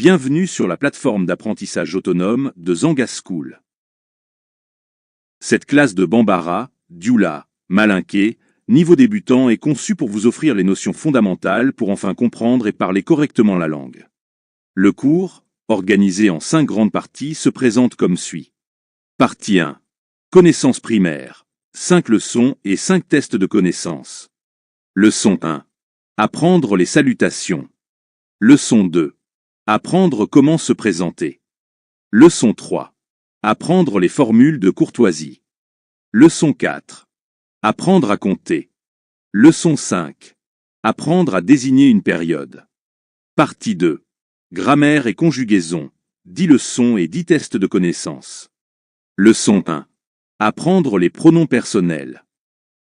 Bienvenue sur la plateforme d'apprentissage autonome de Zanga School. Cette classe de Bambara, Dioula, Malinké, niveau débutant est conçue pour vous offrir les notions fondamentales pour enfin comprendre et parler correctement la langue. Le cours, organisé en 5 grandes parties, se présente comme suit. Partie 1. Connaissances primaires. 5 leçons et 5 tests de connaissances. Leçon 1. Apprendre les salutations. Leçon 2. Apprendre comment se présenter. Leçon 3. Apprendre les formules de courtoisie. Leçon 4. Apprendre à compter. Leçon 5. Apprendre à désigner une période. Partie 2. Grammaire et conjugaison. 10 leçons et 10 tests de connaissances. Leçon 1. Apprendre les pronoms personnels.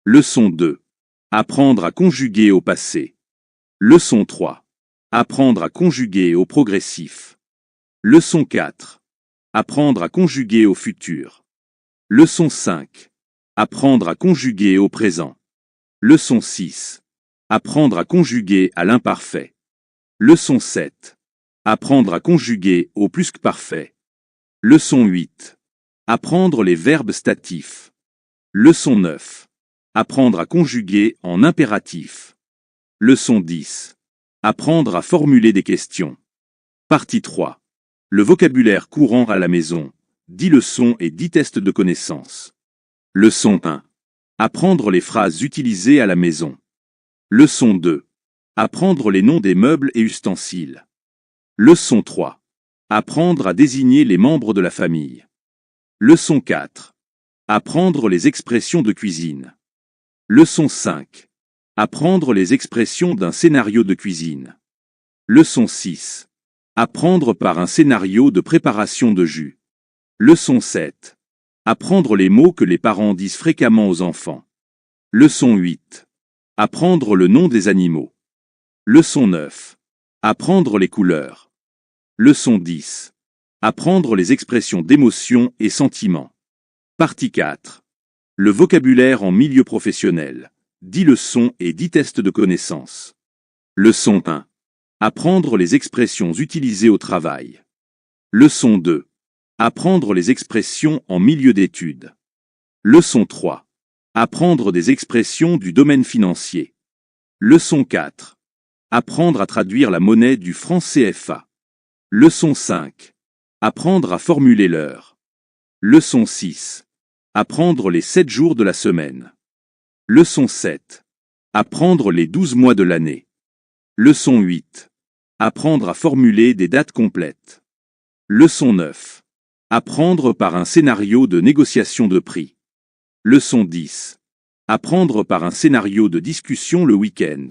Leçon 2. Apprendre à conjuguer au passé. Leçon 3. Apprendre à conjuguer au progressif. Leçon 4. Apprendre à conjuguer au futur. Leçon 5. Apprendre à conjuguer au présent. Leçon 6. Apprendre à conjuguer à l'imparfait. Leçon 7. Apprendre à conjuguer au plusquamparfait. Leçon 8. Apprendre les verbes statifs. Leçon 9. Apprendre à conjuguer en impératif. Leçon 10. Apprendre à formuler des questions. Partie 3. Le vocabulaire courant à la maison. 10 leçons et 10 tests de connaissances. Leçon 1. Apprendre les phrases utilisées à la maison. Leçon 2. Apprendre les noms des meubles et ustensiles. Leçon 3. Apprendre à désigner les membres de la famille. Leçon 4. Apprendre les expressions de cuisine. Leçon 5. Apprendre les expressions d'un scénario de cuisine. Leçon 6. Apprendre par un scénario de préparation de jus. Leçon 7. Apprendre les mots que les parents disent fréquemment aux enfants. Leçon 8. Apprendre le nom des animaux. Leçon 9. Apprendre les couleurs. Leçon 10. Apprendre les expressions d'émotion et sentiments. Partie 4. Le vocabulaire en milieu professionnel. 10 leçons et 10 tests de connaissances. Leçon 1. Apprendre les expressions utilisées au travail. Leçon 2. Apprendre les expressions en milieu d'études. Leçon 3. Apprendre des expressions du domaine financier. Leçon 4. Apprendre à traduire la monnaie du franc CFA. Leçon 5. Apprendre à formuler l'heure. Leçon 6. Apprendre les 7 jours de la semaine. Leçon 7. Apprendre les 12 mois de l'année. Leçon 8. Apprendre à formuler des dates complètes. Leçon 9. Apprendre par un scénario de négociation de prix. Leçon 10. Apprendre par un scénario de discussion le week-end.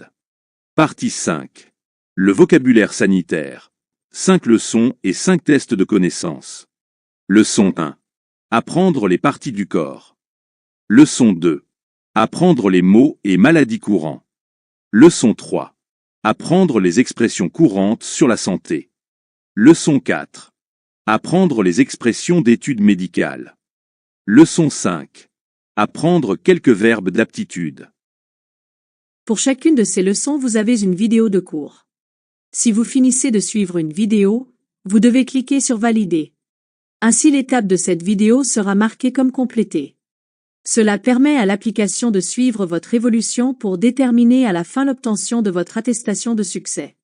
Partie 5. Le vocabulaire sanitaire. 5 leçons et 5 tests de connaissances. Leçon 1. Apprendre les parties du corps. Leçon 2. Apprendre les mots et maladies courants. Leçon 3. Apprendre les expressions courantes sur la santé. Leçon 4. Apprendre les expressions d'études médicales. Leçon 5. Apprendre quelques verbes d'aptitude. Pour chacune de ces leçons, vous avez une vidéo de cours. Si vous finissez de suivre une vidéo, vous devez cliquer sur Valider. Ainsi l'étape de cette vidéo sera marquée comme complétée. Cela permet à l'application de suivre votre évolution pour déterminer à la fin l'obtention de votre attestation de succès.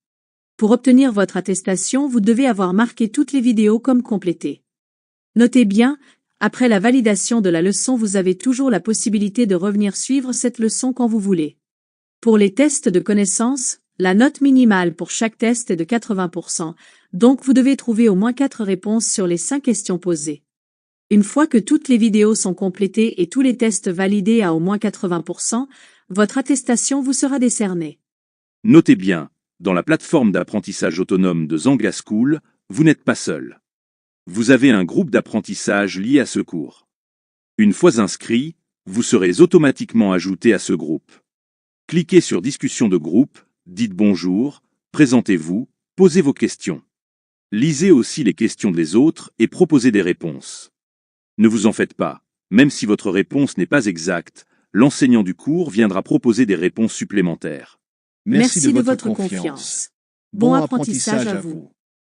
Pour obtenir votre attestation, vous devez avoir marqué toutes les vidéos comme complétées. Notez bien, après la validation de la leçon, vous avez toujours la possibilité de revenir suivre cette leçon quand vous voulez. Pour les tests de connaissances, la note minimale pour chaque test est de 80%, donc vous devez trouver au moins 4 réponses sur les 5 questions posées. Une fois que toutes les vidéos sont complétées et tous les tests validés à au moins 80%, votre attestation vous sera décernée. Notez bien, dans la plateforme d'apprentissage autonome de Zanga School, vous n'êtes pas seul. Vous avez un groupe d'apprentissage lié à ce cours. Une fois inscrit, vous serez automatiquement ajouté à ce groupe. Cliquez sur Discussion de groupe, dites bonjour, présentez-vous, posez vos questions. Lisez aussi les questions des autres et proposez des réponses. Ne vous en faites pas, même si votre réponse n'est pas exacte, l'enseignant du cours viendra proposer des réponses supplémentaires. Merci de votre confiance. Bon apprentissage à vous.